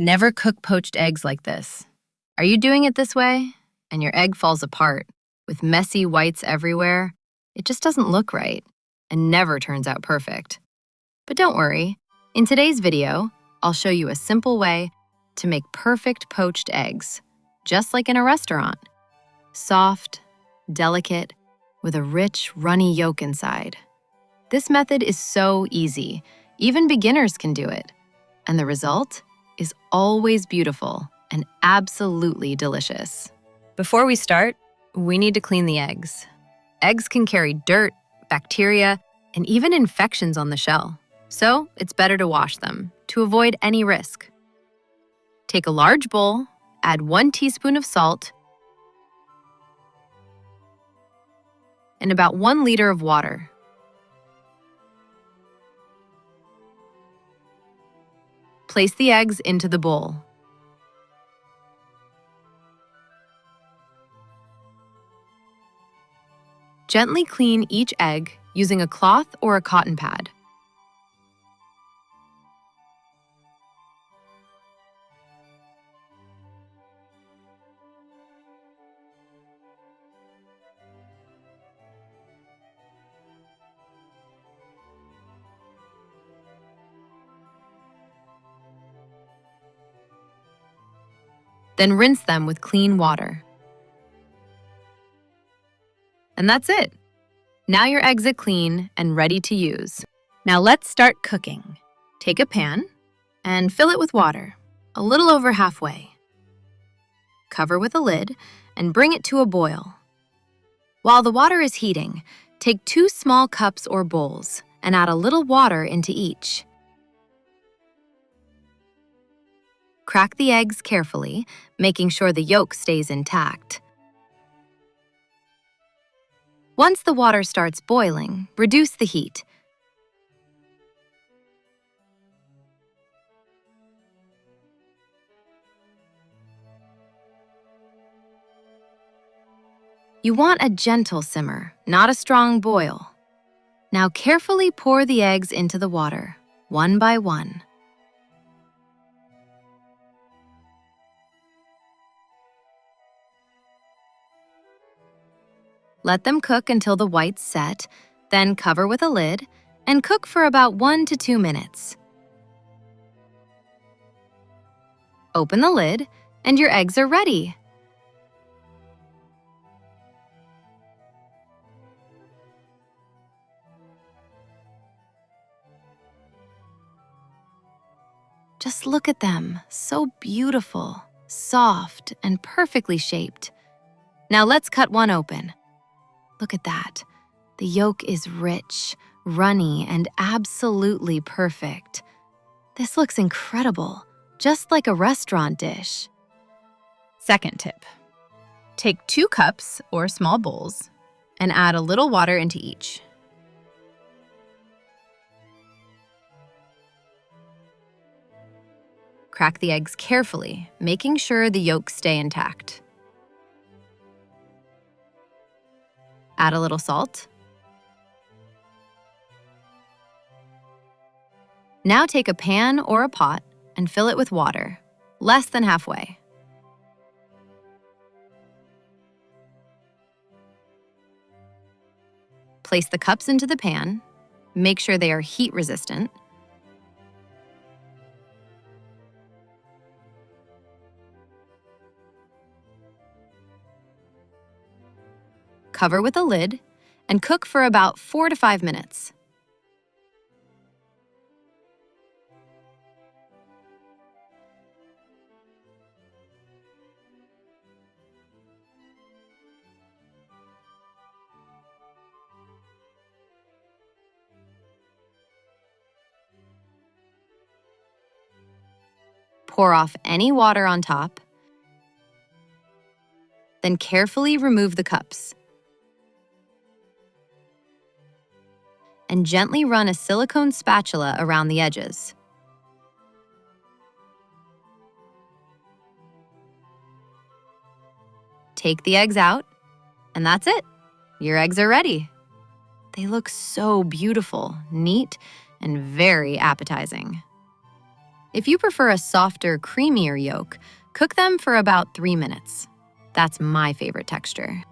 Never cook poached eggs like this. Are you doing it this way? And your egg falls apart, with messy whites everywhere? It just doesn't look right, and never turns out perfect. But don't worry, in today's video, I'll show you a simple way to make perfect poached eggs, just like in a restaurant. Soft, delicate, with a rich, runny yolk inside. This method is so easy, even beginners can do it. And the result is always beautiful and absolutely delicious. Before we start, we need to clean the eggs. Eggs can carry dirt, bacteria, and even infections on the shell. So it's better to wash them to avoid any risk. Take a large bowl, add 1 teaspoon of salt, and about 1 liter of water. Place the eggs into the bowl. Gently clean each egg using a cloth or a cotton pad. Then rinse them with clean water. And that's it. Now your eggs are clean and ready to use. Now let's start cooking. Take a pan and fill it with water, a little over halfway. Cover with a lid and bring it to a boil. While the water is heating, take 2 small cups or bowls and add a little water into each. Crack the eggs carefully, making sure the yolk stays intact. Once the water starts boiling, reduce the heat. You want a gentle simmer, not a strong boil. Now carefully pour the eggs into the water, one by one. Let them cook until the whites set, then cover with a lid and cook for about 1 to 2 minutes. Open the lid and your eggs are ready. Just look at them, so beautiful, soft, and perfectly shaped. Now let's cut one open. Look at that. The yolk is rich, runny, and absolutely perfect. This looks incredible, just like a restaurant dish. Second tip. Take 2 cups or small bowls and add a little water into each. Crack the eggs carefully, making sure the yolks stay intact. Add a little salt. Now take a pan or a pot and fill it with water, less than halfway. Place the cups into the pan. Make sure they are heat resistant. Cover with a lid and cook for about 4 to 5 minutes. Pour off any water on top, then carefully remove the cups. And gently run a silicone spatula around the edges. Take the eggs out, and that's it. Your eggs are ready. They look so beautiful, neat, and very appetizing. If you prefer a softer, creamier yolk, cook them for about 3 minutes. That's my favorite texture.